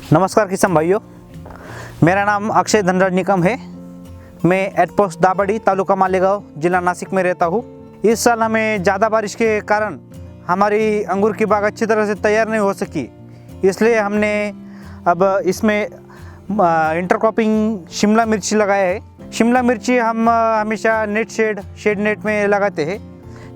नमस्कार किसान भाइयों, मेरा नाम अक्षय धनराज निकम है। मैं एट पोस्ट दाबड़ी, तालुका मालेगांव, जिला नासिक में रहता हूँ। इस साल हमें ज़्यादा बारिश के कारण हमारी अंगूर की बाग अच्छी तरह से तैयार नहीं हो सकी, इसलिए हमने अब इसमें इंटरक्रॉपिंग शिमला मिर्ची लगाया है। शिमला मिर्ची हम हमेशा शेड नेट में लगाते हैं,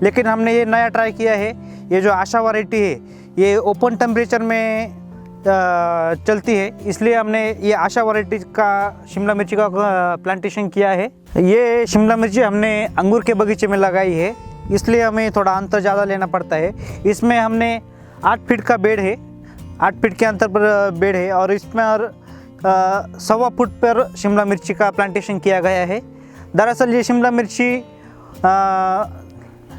लेकिन हमने ये नया ट्राई किया है। ये जो आशा वैरायटी है ये ओपन टेम्परेचर में चलती है, इसलिए हमने ये आशा वैरायटी का शिमला मिर्ची का प्लांटेशन किया है। ये शिमला मिर्ची हमने अंगूर के बगीचे में लगाई है, इसलिए हमें थोड़ा अंतर ज़्यादा लेना पड़ता है। इसमें हमने 8 फीट का बेड है, 8 फीट के अंतर पर बेड है और इसमें 1.25 फुट पर शिमला मिर्ची का प्लांटेशन किया गया है। दरअसल ये शिमला मिर्ची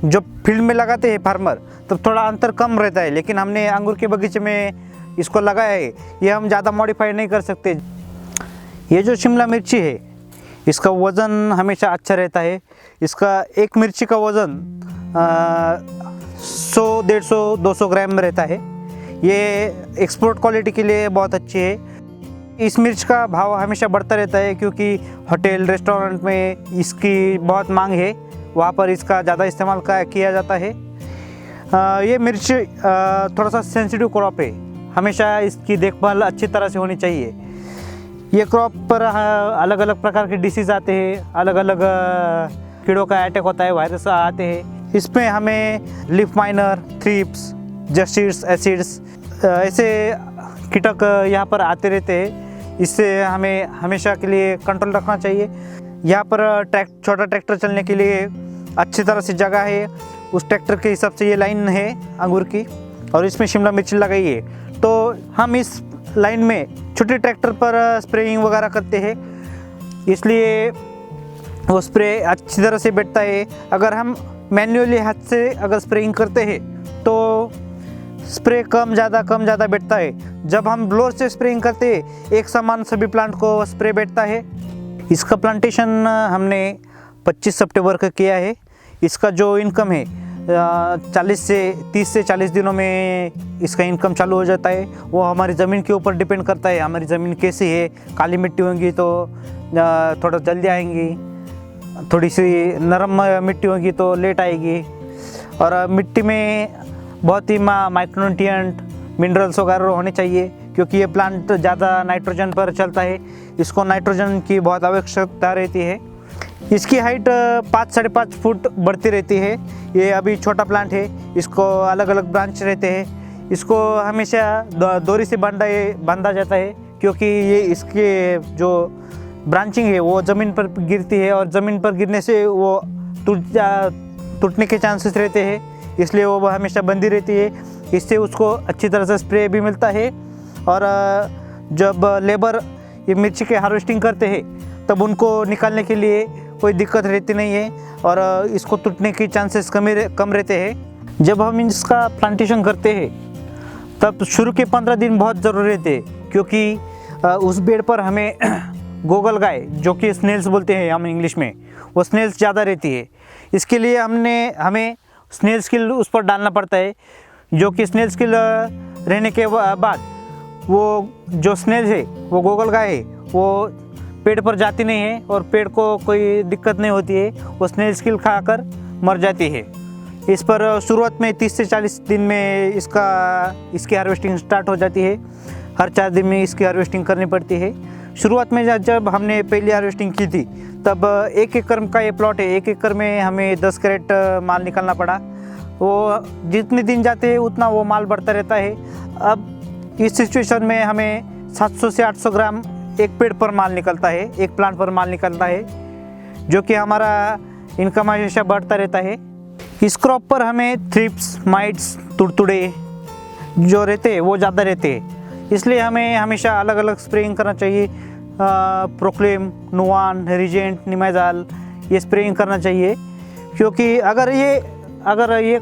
जो फील्ड में लगाते हैं फार्मर, तो थोड़ा अंतर कम रहता है, लेकिन हमने अंगूर के बगीचे में इसको लगाया है। ये हम ज़्यादा मॉडिफाई नहीं कर सकते। ये जो शिमला मिर्ची है इसका वज़न हमेशा अच्छा रहता है। इसका एक मिर्ची का वज़न 100, 150, 200 ग्राम में रहता है। ये एक्सपोर्ट क्वालिटी के लिए बहुत अच्छी है। इस मिर्च का भाव हमेशा बढ़ता रहता है, क्योंकि होटल रेस्टोरेंट में इसकी बहुत मांग है, वहाँ पर इसका ज़्यादा इस्तेमाल किया जाता है। ये मिर्च थोड़ा सा सेंसिटिव क्रॉप है, हमेशा इसकी देखभाल अच्छी तरह से होनी चाहिए। ये क्रॉप पर अलग अलग प्रकार के डिसीज़ आते हैं, अलग अलग कीड़ों का अटैक होता है, वायरस आते हैं। इसमें हमें leaf miner, thrips, justice, acids ऐसे कीटक यहाँ पर आते रहते हैं। इससे हमें हमेशा के लिए कंट्रोल रखना चाहिए। यहाँ पर छोटा ट्रैक्टर चलने के लिए अच्छी तरह से जगह है, उस ट्रैक्टर के हिसाब से ये लाइन है अंगूर की, और इसमें शिमला मिर्ची लगाई है। तो हम इस लाइन में छोटे ट्रैक्टर पर स्प्रेइंग वगैरह करते हैं, इसलिए वो स्प्रे अच्छी तरह से बैठता है। अगर हम मैन्युअली हाथ से अगर स्प्रेइंग करते हैं तो स्प्रे कम ज़्यादा बैठता है। जब हम ब्लोअर से स्प्रेइंग करते हैं एक समान सभी प्लांट को स्प्रे बैठता है। इसका प्लांटेशन हमने 25 सितंबर का किया है। इसका जो इनकम है 30 से 40 दिनों में इसका इनकम चालू हो जाता है। वो हमारी ज़मीन के ऊपर डिपेंड करता है, हमारी ज़मीन कैसी है। काली मिट्टी होगी तो थोड़ा जल्दी आएंगी, थोड़ी सी नरम मिट्टी होगी तो लेट आएगी। और मिट्टी में बहुत ही माइक्रोन्यूट्रिएंट, मिनरल्स वगैरह होने चाहिए, क्योंकि ये प्लांट ज़्यादा नाइट्रोजन पर चलता है। इसको नाइट्रोजन की बहुत आवश्यकता रहती है। इसकी हाइट 5 साढ़े 5 फुट बढ़ती रहती है। ये अभी छोटा प्लांट है, इसको अलग अलग ब्रांच रहते हैं। इसको हमेशा डोरी से बांधा जाता है, क्योंकि ये इसके जो ब्रांचिंग है वो ज़मीन पर गिरती है, और ज़मीन पर गिरने से वो टूटने के चांसेस रहते हैं, इसलिए वो हमेशा बंधी रहती है। इससे उसको अच्छी तरह से स्प्रे भी मिलता है। और जब लेबर ये मिर्ची के हार्वेस्टिंग करते हैं तब उनको निकालने के लिए कोई दिक्कत रहती नहीं है, और इसको टूटने के चांसेस कम रहते हैं। जब हम इसका प्लांटेशन करते हैं तब शुरू के 15 दिन बहुत ज़रूरी रहते हैं, क्योंकि उस बेड पर हमें गोगल गाय, जो कि स्नेल्स बोलते हैं हम इंग्लिश में, वो स्नेल्स ज़्यादा रहती है। इसके लिए हमें स्नेल्स किल उस पर डालना पड़ता है, जो कि स्नेल्स किल रहने के बाद वो जो स्नेल है, वो गोगल गाय है, वो पेड़ पर जाती नहीं है और पेड़ को कोई दिक्कत नहीं होती है। वो स्नेल किल खाकर मर जाती है। इस पर शुरुआत में 30 से 40 दिन में इसकी हार्वेस्टिंग स्टार्ट हो जाती है। हर 4 दिन में इसकी हार्वेस्टिंग करनी पड़ती है। शुरुआत में जब हमने पहली हार्वेस्टिंग की थी तब 1 एकड़ का ये प्लॉट है, 1 एकड़ में हमें 10 कैरेट माल निकालना पड़ा। वो जितने दिन जाते हैं उतना वो माल बढ़ता रहता है। अब इस सिचुएशन में हमें 700 से 800 ग्राम एक पेड़ पर माल निकलता है, एक प्लांट पर माल निकलता है, जो कि हमारा इनकम हमेशा बढ़ता रहता है। इस क्रॉप पर हमें थ्रिप्स, माइट्स, तुड़तुड़े जो रहते हैं वो ज़्यादा रहते हैं, इसलिए हमें हमेशा अलग अलग स्प्रेइंग करना चाहिए। प्रोक्लेम, नुआन, रिजेंट, निमाइजाल ये स्प्रेइंग करना चाहिए, क्योंकि अगर ये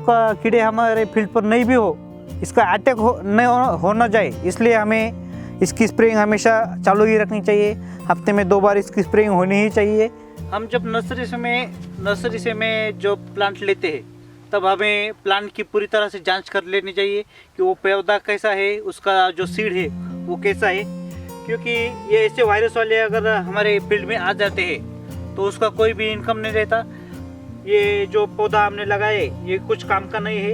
कीड़े हमारे फील्ड पर नहीं भी हो, इसका अटैक हो ना जाए, इसलिए हमें इसकी स्प्रेइंग हमेशा चालू ही रखनी चाहिए। हफ्ते में 2 बार इसकी स्प्रेइंग होनी ही चाहिए। हम जब नर्सरी से में जो प्लांट लेते हैं तब हमें प्लांट की पूरी तरह से जांच कर लेनी चाहिए कि वो पौधा कैसा है, उसका जो सीड है वो कैसा है। क्योंकि ये ऐसे वायरस वाले अगर हमारे फील्ड में आ जाते हैं तो उसका कोई भी इनकम नहीं रहता। ये जो पौधा हमने लगाए ये कुछ काम का नहीं है,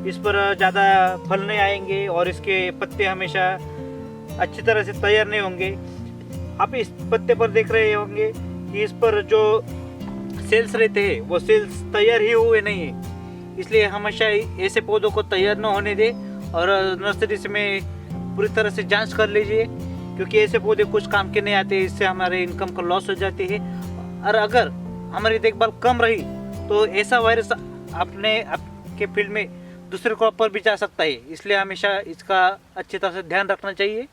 इस पर ज़्यादा फल नहीं आएंगे और इसके पत्ते हमेशा अच्छी तरह से तैयार नहीं होंगे। आप इस पत्ते पर देख रहे होंगे कि इस पर जो सेल्स रहते हैं वो सेल्स तैयार ही हुए नहीं है। इसलिए हमेशा ऐसे पौधों को तैयार न होने दें और नर्सरी से में पूरी तरह से जांच कर लीजिए, क्योंकि ऐसे पौधे कुछ काम के नहीं आते, इससे हमारे इनकम का लॉस हो जाती है। और अगर हमारी देखभाल कम रही तो ऐसा वायरस आपके फील्ड में दूसरे क्रॉप पर भी जा सकता है, इसलिए हमेशा इसका अच्छी तरह से ध्यान रखना चाहिए।